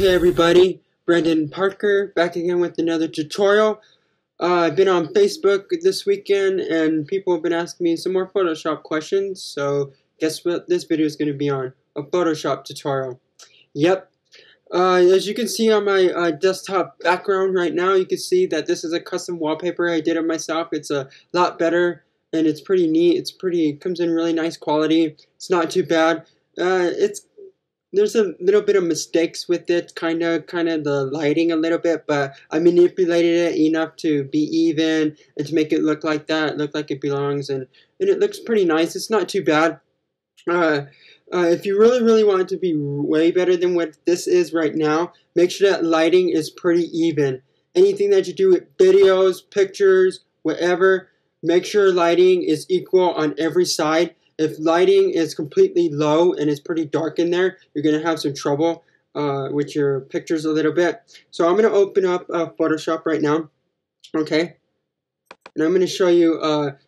Okay everybody, Brandon Parker back again with another tutorial. I've been on Facebook this weekend and people have been asking me some more Photoshop questions, so guess what this video is going to be on? A Photoshop tutorial. Yep. As you can see on my desktop background right now, you can see that this is a custom wallpaper I did it myself. It's a lot better and it's pretty neat. It comes in really nice quality. It's not too bad. There's a little bit of mistakes with it, kind of the lighting a little bit, but I manipulated it enough to be even and to make it look like that, look like it belongs, and it looks pretty nice. It's not too bad. If you really want it to be way better than what this is right now, make sure that lighting is pretty even. Anything that you do with videos, pictures, whatever, make sure lighting is equal on every side. If lighting is completely low and it's pretty dark in there, you're going to have some trouble with your pictures a little bit. So I'm going to open up Photoshop right now, okay? And I'm going to show you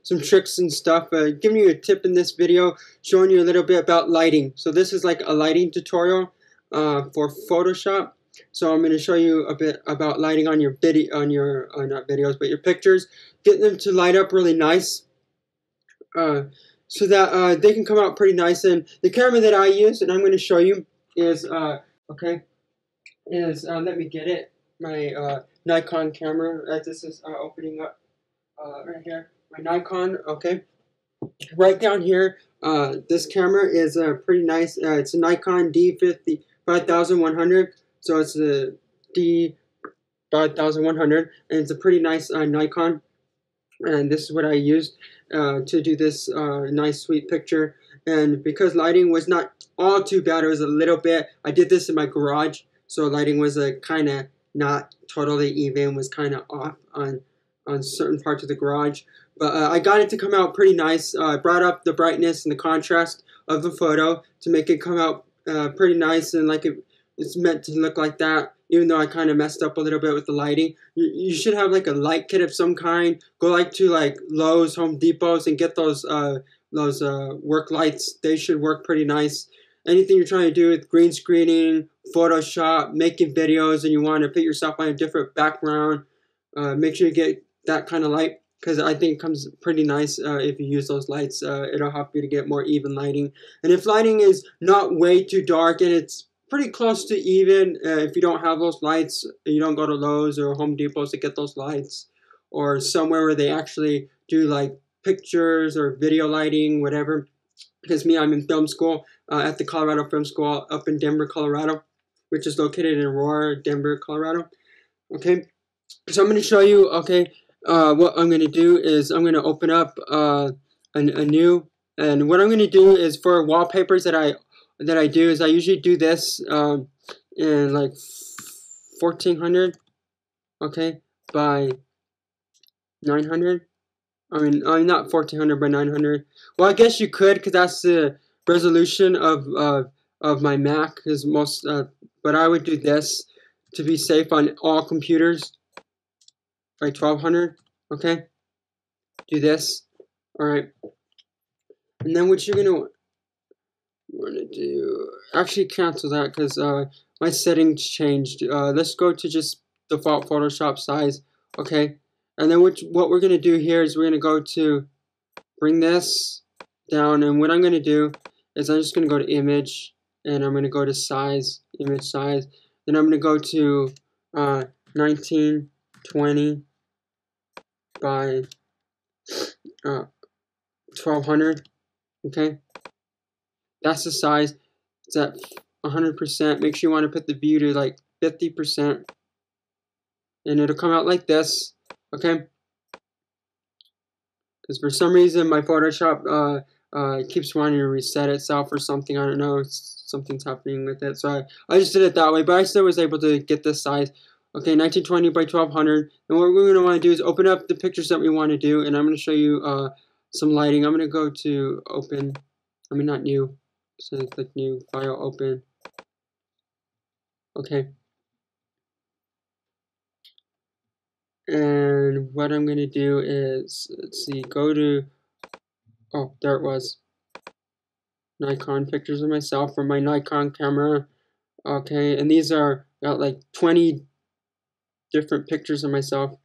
some tricks and stuff, giving you a tip in this video, showing you a little bit about lighting. So this is like a lighting tutorial for Photoshop. So I'm going to show you a bit about lighting on your not videos, but your pictures. Get them to light up really nice. So that they can come out pretty nice. And the camera that I use, and I'm going to show you, is let me get it, my Nikon camera. This is opening up right here, my Nikon. Okay, right down here, this camera is pretty nice. It's a Nikon D5100, so it's a D5100, and it's a pretty nice Nikon. And this is what I used to do this nice sweet picture. And because lighting was not all too bad, it was a little bit, I did this in my garage, so lighting was kind of not totally even, was kind of off on certain parts of the garage. But I got it to come out pretty nice. I brought up the brightness and the contrast of the photo to make it come out pretty nice and like it's meant to look like that. Even though I kind of messed up a little bit with the lighting. You should have like a light kit of some kind. Go like to like Lowe's, Home Depots, and get those work lights. They should work pretty nice. Anything you're trying to do with green screening, Photoshop, making videos, and you want to put yourself on a different background, make sure you get that kind of light, because I think it comes pretty nice if you use those lights. It'll help you to get more even lighting. And if lighting is not way too dark and it's pretty close to even, if you don't have those lights, you don't go to Lowe's or Home Depots to get those lights, or somewhere where they actually do like pictures or video lighting, whatever. Because me, I'm in film school at the Colorado Film School up in Denver, Colorado, which is located in Aurora, Denver, Colorado. Okay, so I'm going to show you, okay, what I'm going to do is I'm going to open up a new, and what I'm going to do is for wallpapers that I do is I usually do this in like 1400, okay, by 900. I mean not 1400 by 900. Well, I guess you could, because that's the resolution of my Mac is most. But I would do this to be safe on all computers by 1200. Okay, do this. All right, and then what you're gonna want to do, actually cancel that because my settings changed. Let's go to just default Photoshop size. Okay, and then what we're gonna do here is we're gonna go to bring this down, and what I'm gonna do is I'm just gonna go to image, and I'm gonna go to size, image size. Then I'm gonna go to 1920 by 1200. Okay, that's the size. It's at 100%. Make sure you want to put the view to like 50%, and it'll come out like this. Okay, because for some reason my Photoshop keeps wanting to reset itself or something. I don't know. Something's happening with it. So I just did it that way, but I still was able to get this size. Okay, 1920 by 1200. And what we're going to want to do is open up the pictures that we want to do, and I'm going to show you some lighting. I'm going to go to open. I mean, not new. So click new, file, open. Okay. And what I'm going to do is, let's see, go to, oh, there it was. Nikon pictures of myself from my Nikon camera. Okay, and these are got like 20 different pictures of myself.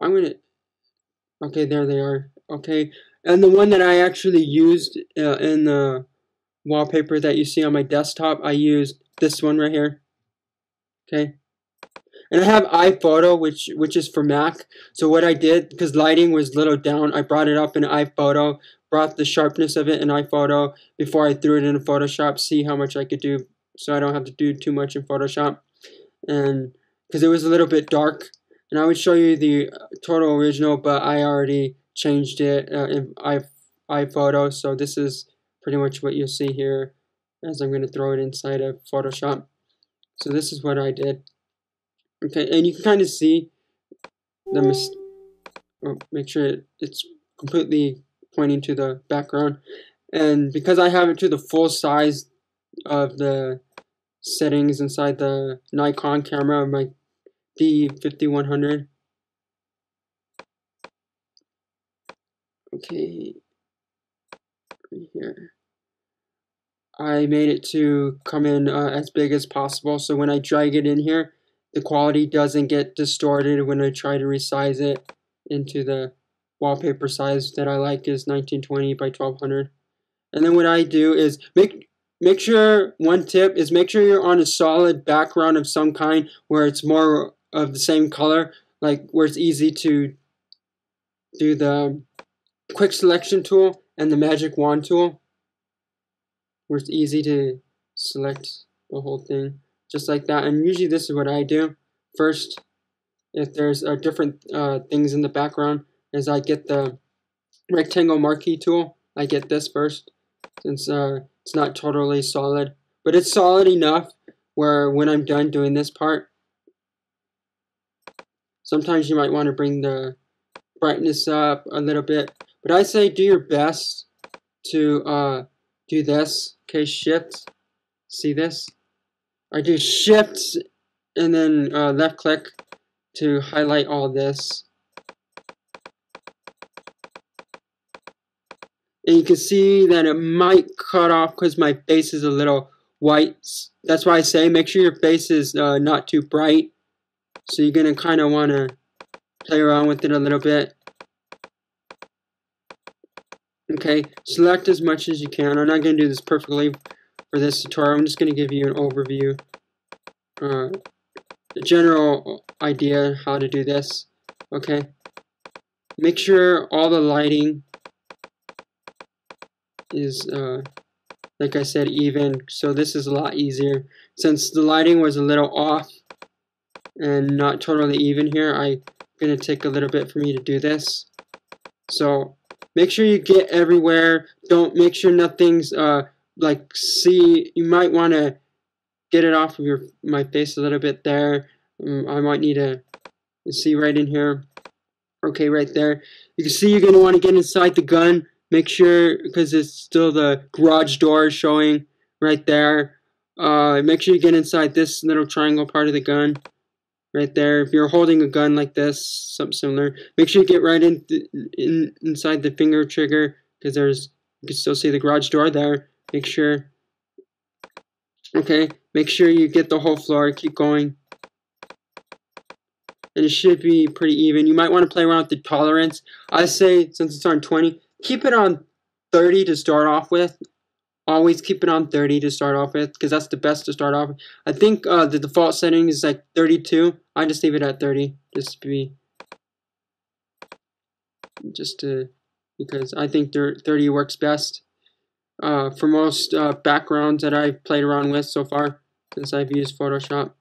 Okay, there they are. Okay, and the one that I actually used in the wallpaper that you see on my desktop, I used this one right here. Okay, and I have iPhoto, which is for Mac. So what I did, because lighting was a little down, I brought it up in iPhoto, brought the sharpness of it in iPhoto before I threw it in Photoshop, see how much I could do, so I don't have to do too much in Photoshop. And because it was a little bit dark, and I would show you the total original, but I already changed it in iPhoto, so this is pretty much what you'll see here as I'm going to throw it inside of Photoshop. So this is what I did. Okay, and you can kind of see the make sure it's completely pointing to the background. And because I have it to the full size of the settings inside the Nikon camera, my D5100. Okay, right here. I made it to come in as big as possible, so when I drag it in here, the quality doesn't get distorted when I try to resize it into the wallpaper size that I like is 1920 by 1200. And then what I do is make sure, one tip is make sure you're on a solid background of some kind where it's more of the same color, like where it's easy to do the quick selection tool and the magic wand tool, where it's easy to select the whole thing just like that. And usually this is what I do first. If there's different things in the background, is I get the rectangle marquee tool. I get this first, since it's not totally solid, but it's solid enough where when I'm done doing this part, sometimes you might want to bring the brightness up a little bit, but I say do your best to do this. Okay, shift, see this? I do shift and then left click to highlight all this. And you can see that it might cut off because my face is a little white. That's why I say make sure your face is not too bright. So you're going to kind of want to play around with it a little bit. Okay, select as much as you can. I'm not going to do this perfectly for this tutorial. I'm just going to give you an overview, a general idea how to do this. Okay, make sure all the lighting is, like I said, even. So this is a lot easier. Since the lighting was a little off and not totally even here, I'm going to take a little bit for me to do this. So make sure you get everywhere. Don't make sure nothing's like, see, you might want to get it off of my face a little bit there. I might need to see right in here. Okay, right there. You can see you're going to want to get inside the gun. Make sure, because it's still the garage door showing right there. Make sure you get inside this little triangle part of the gun. Right there. If you're holding a gun like this, something similar, make sure you get right inside the finger trigger, because you can still see the garage door there. Make sure. Okay, make sure you get the whole floor. Keep going. And it should be pretty even. You might want to play around with the tolerance. I say, since it's on 20, keep it on 30 to start off with. Always keep it on 30 to start off with, because that's the best to start off with. I think the default setting is like 32. I just leave it at 30, because I think 30 works best for most backgrounds that I've played around with so far since I've used Photoshop.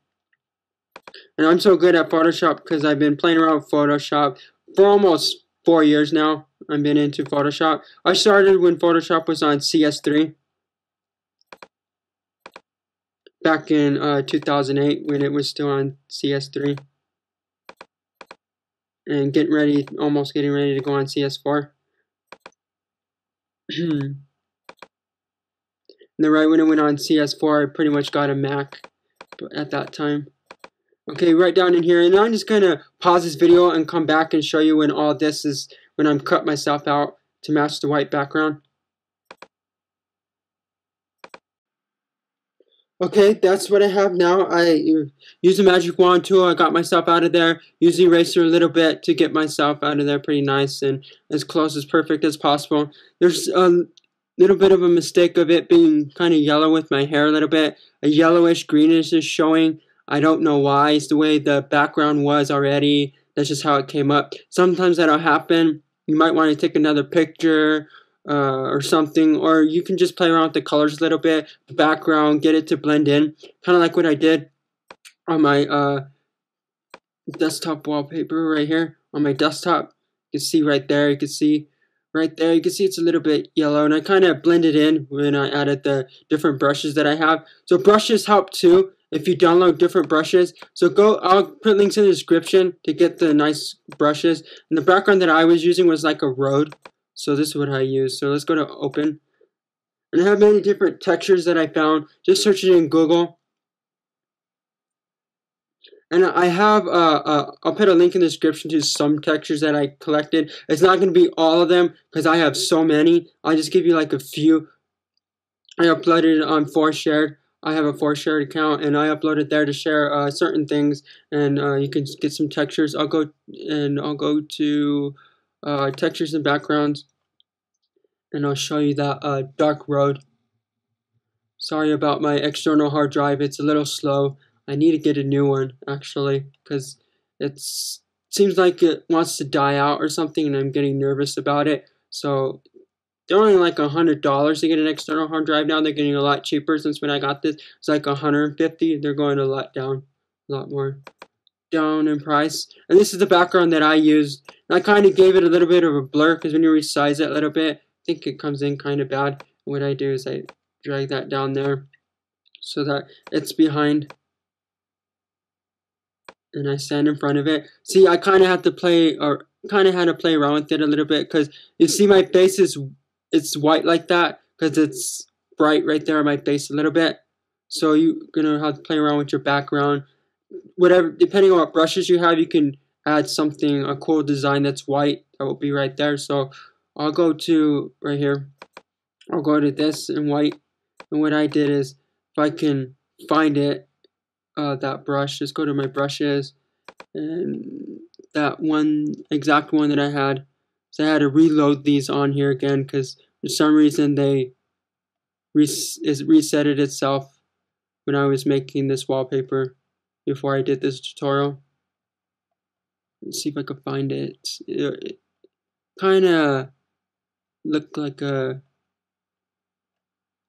And I'm so good at Photoshop because I've been playing around with Photoshop for almost 4 years now. I've been into Photoshop. I started when Photoshop was on CS3. Back in 2008 when it was still on CS3. And almost getting ready to go on CS4. And then right when it went on CS4, I pretty much got a Mac at that time. Okay, right down in here, and I'm just gonna pause this video and come back and show you when all this is, when I'm cut myself out to match the white background. Okay, that's what I have now. I use the magic wand tool. I got myself out of there. Use the eraser a little bit to get myself out of there pretty nice and as close as perfect as possible. There's a little bit of a mistake of it being kind of yellow with my hair a little bit. A yellowish greenish is showing. I don't know why. It's the way the background was already. That's just how it came up. Sometimes that'll happen. You might want to take another picture or something, or you can just play around with the colors a little bit, the background, get it to blend in, kind of like what I did on my desktop wallpaper right here on my desktop. You can see right there, you can see right there, you can see it's a little bit yellow, and I kind of blended in when I added the different brushes that I have. So brushes help too if you download different brushes. So I'll put links in the description to get the nice brushes. And the background that I was using was like a road. So this is what I use. So let's go to open. And I have many different textures that I found. Just search it in Google. And I have, I'll put a link in the description to some textures that I collected. It's not going to be all of them because I have so many. I'll just give you like a few. I uploaded it on 4Shared. I have a 4Shared account, and I uploaded there to share certain things. And you can get some textures. I'll go to textures and backgrounds, and I'll show you that dark road. Sorry about my external hard drive, it's a little slow. I need to get a new one actually, because it seems like it wants to die out or something, and I'm getting nervous about it. So they're only like $100 to get an external hard drive now. They're getting a lot cheaper since when I got this. It's like $150. They're going a lot more down in price. And this is the background that I used. I kind of gave it a little bit of a blur because when you resize it a little bit, I think it comes in kind of bad. What I do is I drag that down there so that it's behind, and I stand in front of it. See, I kind of had to play around with it a little bit because you see my face it's white like that because it's bright right there on my face a little bit. So you're gonna have to play around with your background. Whatever, depending on what brushes you have, you can add something, a cool design that's white. That will be right there. So I'll go to right here. I'll go to this in white. And what I did is, if I can find it, that brush, just go to my brushes, and that one, exact one that I had. So I had to reload these on here again because for some reason they reset it itself when I was making this wallpaper before I did this tutorial. Let's see if I can find it. It kind of looked like it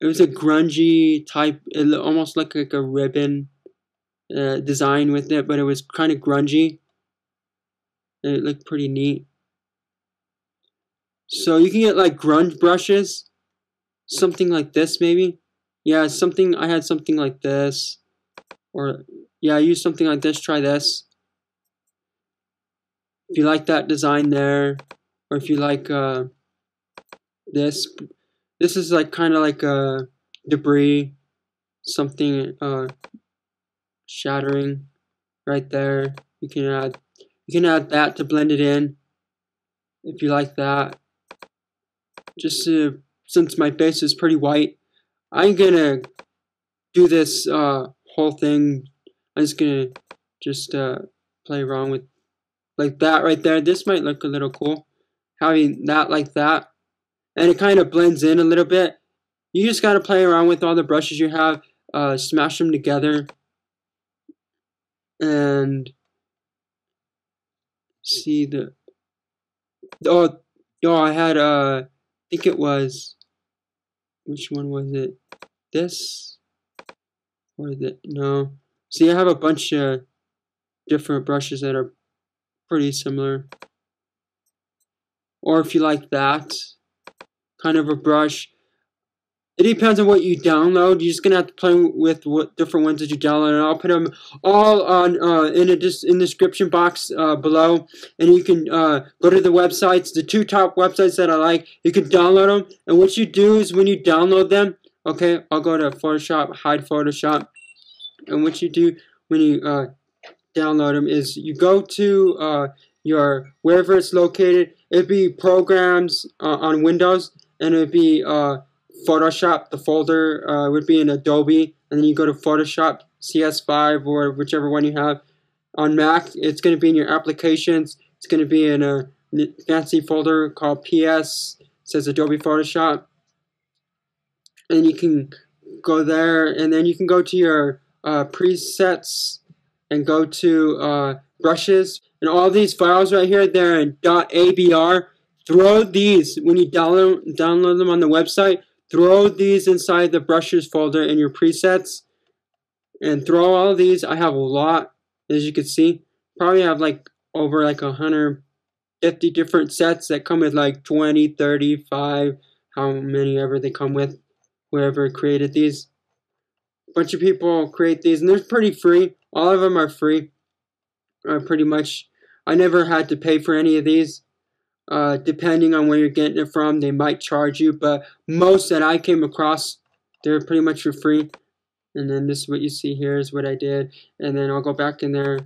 was a grungy type, it almost looked like a ribbon design with it, but it was kind of grungy. It looked pretty neat. So you can get like grunge brushes, something like this maybe. Yeah, I had something like this. Or, yeah, I used something like this, try this. If you like that design there, or if you like this is like kind of like a debris, something shattering right there. You can add that to blend it in if you like that. Just since my face is pretty white, I'm gonna do this whole thing. I'm just gonna play around with like that right there. This might look a little cool, having that like that, and it kind of blends in a little bit. You just gotta play around with all the brushes you have, smash them together, and see I had I think it was, which one was it? This or no? See, I have a bunch of different brushes that are pretty similar. Or if you like that kind of a brush, it depends on what you download. You're just gonna have to play with what different ones that you download, and I'll put them all on in the description box below. And you can go to the websites, the 2 top websites that I like. You can download them, and what you do is when you download them, okay, I'll go to Photoshop, hide Photoshop, and what you do when you download them is you go to your wherever it's located. It'd be programs on Windows, and it'd be Photoshop. The folder would be in Adobe, and then you go to Photoshop, CS5, or whichever one you have. On Mac, it's going to be in your applications. It's going to be in a fancy folder called PS. It says Adobe Photoshop. And you can go there, and then you can go to your presets and go to brushes. And all these files right here, they're in .abr. Throw these, when you download them on the website, throw these inside the brushes folder in your presets. And throw all of these. I have a lot, as you can see. Probably have like over like 150 different sets that come with like 20, 35, how many ever they come with, whoever created these. A bunch of people create these, and they're pretty free. All of them are free, pretty much. I never had to pay for any of these. Depending on where you're getting it from, they might charge you, but most that I came across, they're pretty much for free. And then this is what you see here is what I did. And then I'll go back in there,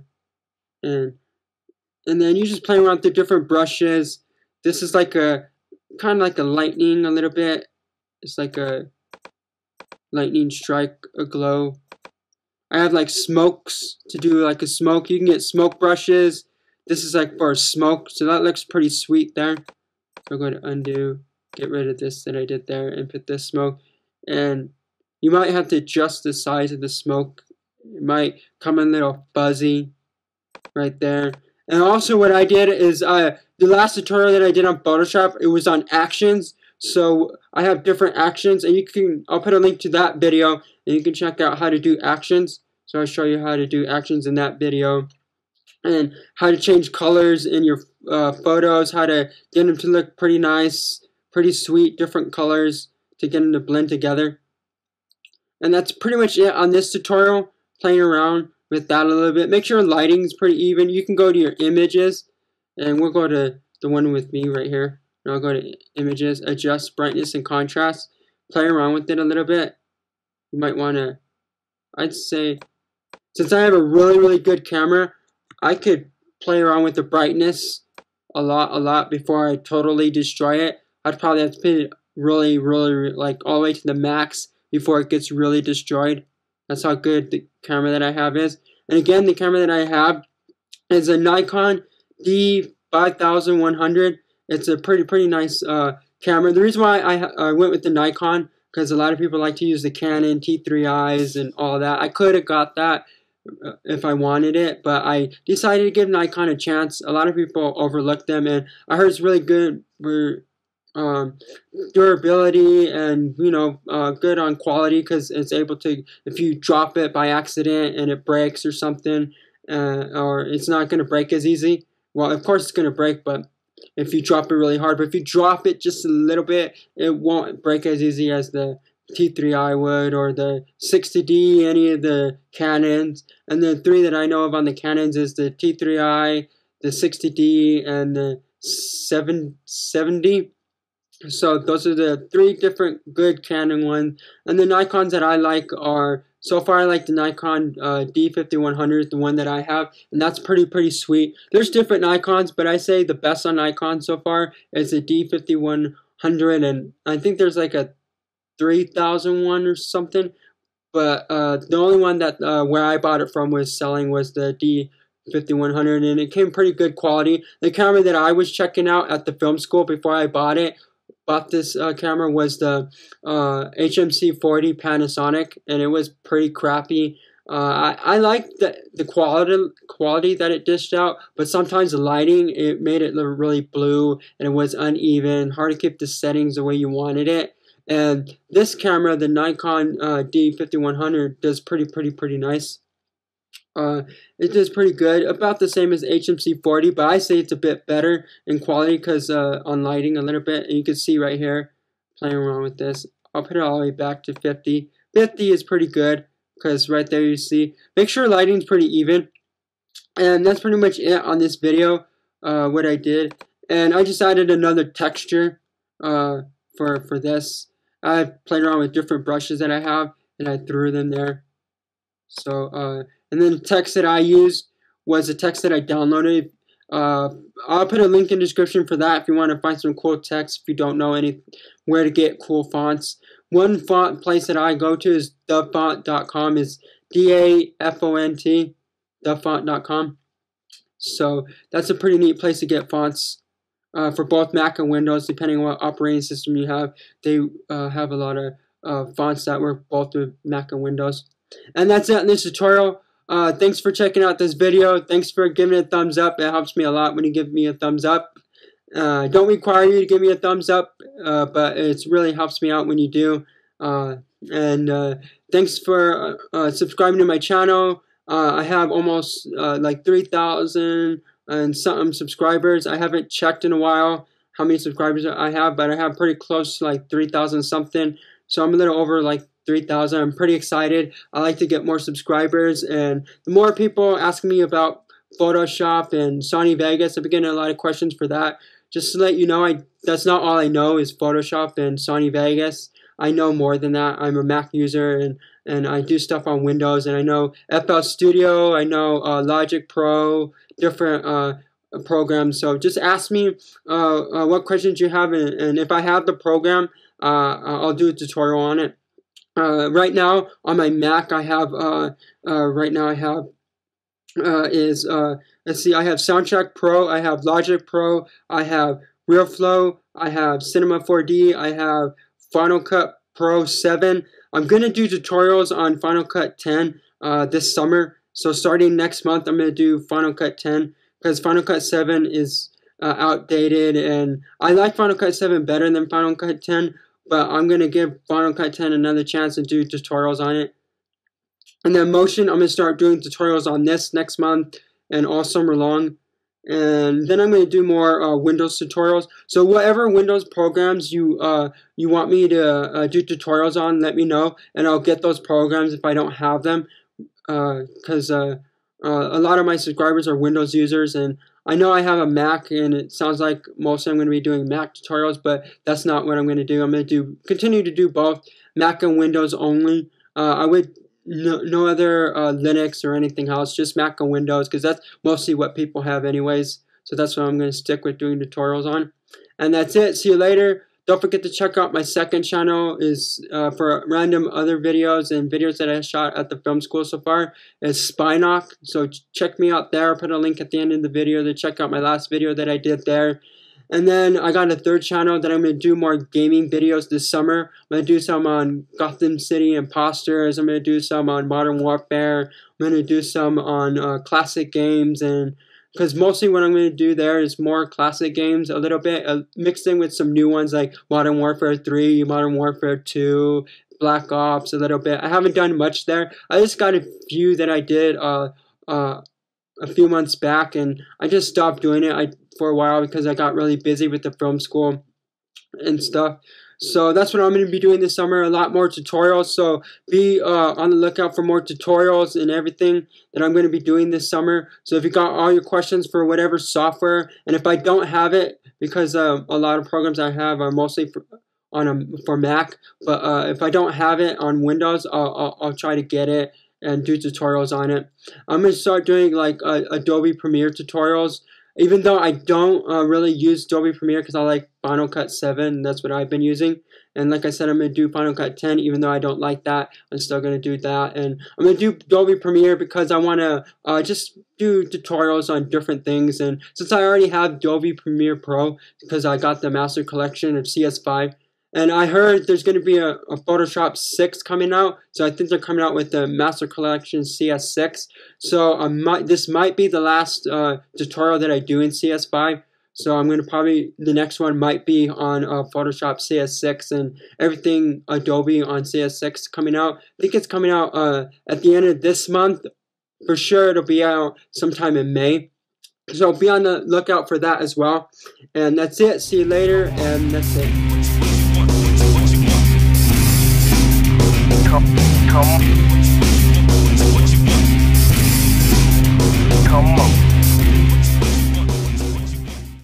and then you just play around with the different brushes. This is like a kind of like a lightning a little bit. It's like a lightning strike, a glow. I have like smokes to do like a smoke. You can get smoke brushes. This is like for smoke, so that looks pretty sweet there. So I'm going to undo, get rid of this that I did there, and put this smoke. And you might have to adjust the size of the smoke. It might come in a little fuzzy right there. And also what I did is the last tutorial that I did on Photoshop, it was on actions. So I have different actions, and I'll put a link to that video, and you can check out how to do actions. So I'll show you how to do actions in that video, and how to change colors in your photos, how to get them to look pretty nice, pretty sweet, different colors to get them to blend together. And that's pretty much it on this tutorial, playing around with that a little bit. Make sure lighting is pretty even. You can go to your images, and we'll go to the one with me right here. And I'll go to images, adjust brightness and contrast, play around with it a little bit. You might want to, I'd say, since I have a really good camera, I could play around with the brightness a lot before I totally destroy it. I'd probably have to put it really like all the way to the max before it gets really destroyed. That's how good the camera that I have is. And again, the camera that I have is a Nikon D5100. It's a pretty nice camera. The reason why I went with the Nikon, because a lot of people like to use the Canon T3Is and all that. I could have got that if I wanted it, but I decided to give Nikon a chance. A lot of people overlook them, and I heard it's really good for durability, and good on quality, because it's able to, if you drop it by accident and it breaks or something, or it's not going to break as easy. Well, of course it's going to break, but if you drop it really hard. But if you drop it just a little bit, it won't break as easy as the T3i would, or the 60D, any of the Canons. And the three that I know of on the Canons is the T3i, the 60D, and the 770. So those are the three different good Canon ones. And the Nikons that I like are, so far I like the Nikon D5100, the one that I have, and that's pretty sweet. There's different Nikons, but I say the best on Nikon so far is the D5100, and I think there's like a 3001 or something. But the only one that where I bought it from was selling was the D5100, and it came pretty good quality. The camera that I was checking out at the film school before I bought this camera was the HMC40 Panasonic, and it was pretty crappy. I liked the quality that it dished out, but sometimes the lighting, it made it look really blue, and it was uneven, hard to keep the settings the way you wanted it. And this camera, the Nikon D5100, does pretty nice. It does pretty good, about the same as HMC40, but I say it's a bit better in quality because on lighting a little bit, and you can see right here, playing around with this. I'll put it all the way back to 50. 50 is pretty good because right there you see. Make sure lighting's pretty even, and that's pretty much it on this video. What I did, and I just added another texture for this. I played around with different brushes that I have, and I threw them there. So and then the text that I used was a text that I downloaded. I'll put a link in the description for that if you want to find some cool text, if you don't know where to get cool fonts. one font place that I go to is dafont.com. Is DAFONT, dafont.com. So that's a pretty neat place to get fonts for both Mac and Windows, depending on what operating system you have. They have a lot of fonts that work both with Mac and Windows. And that's it in this tutorial. Thanks for checking out this video. Thanks for giving it a thumbs up. It helps me a lot when you give me a thumbs up. Don't require you to give me a thumbs up, but it really helps me out when you do. Thanks for subscribing to my channel. I have almost like 3,000 and something subscribers. I haven't checked in a while how many subscribers I have, but I have pretty close to like 3,000 something. So I'm a little over like 3,000. I'm pretty excited. I like to get more subscribers, and the more people ask me about Photoshop and Sony Vegas, I've been getting a lot of questions for that. Just to let you know, that's not all I know is Photoshop and Sony Vegas. I know more than that. I'm a Mac user, and I do stuff on Windows, and I know FL Studio, I know Logic Pro, different programs. So just ask me what questions you have, and if I have the program, I'll do a tutorial on it. Right now on my Mac, I have let's see, I have Soundtrack Pro, I have Logic Pro, I have RealFlow, I have Cinema 4D, I have Final Cut Pro 7. I'm going to do tutorials on Final Cut 10 this summer. So starting next month, I'm going to do Final Cut 10 because Final Cut 7 is outdated, and I like Final Cut 7 better than Final Cut 10, but I'm going to give Final Cut 10 another chance and do tutorials on it. And then Motion, I'm going to start doing tutorials on this next month and all summer long. And then I'm going to do more Windows tutorials. So whatever Windows programs you want me to do tutorials on, let me know, and I'll get those programs if I don't have them. Because a lot of my subscribers are Windows users, and I know I have a Mac, and it sounds like mostly I'm going to be doing Mac tutorials, but that's not what I'm going to do. I'm going to continue to do both Mac and Windows only. I would no other Linux or anything else, just Mac and Windows, because that's mostly what people have anyways. So that's what I'm going to stick with doing tutorials on. And that's it. See you later. Don't forget to check out my second channel is for random other videos and videos that I shot at the film school so far. It's Spinock. So check me out there. I'll put a link at the end of the video to check out my last video that I did there. And then I got a third channel that I'm going to do more gaming videos this summer. I'm going to do some on Gotham City Imposters. I'm going to do some on Modern Warfare. I'm going to do some on classic games, and because mostly what I'm going to do there is more classic games, a little bit mixed in with some new ones like Modern Warfare 3, Modern Warfare 2, Black Ops a little bit. I haven't done much there. I just got a few that I did a few months back, and I just stopped doing it for a while because I got really busy with the film school and stuff. So that's what I'm going to be doing this summer, a lot more tutorials. So be on the lookout for more tutorials and everything that I'm going to be doing this summer. So if you got all your questions for whatever software, and if I don't have it, because a lot of programs I have are mostly for Mac, but if I don't have it on Windows, I'll try to get it and do tutorials on it. I'm going to start doing like Adobe Premiere tutorials, even though I don't really use Adobe Premiere because I like Final Cut 7. That's what I've been using. And like I said, I'm going to do Final Cut 10, even though I don't like that. I'm still going to do that. And I'm going to do Adobe Premiere because I want to just do tutorials on different things. And since I already have Adobe Premiere Pro, because I got the Master Collection of CS5, and I heard there's going to be a Photoshop 6 coming out. So I think they're coming out with the Master Collection CS6. So this might be the last tutorial that I do in CS5. So I'm going to probably, the next one might be on Photoshop CS6 and everything Adobe on CS6 coming out. I think it's coming out at the end of this month. For sure it'll be out sometime in May. So be on the lookout for that as well. And that's it. See you later. And that's it. Come.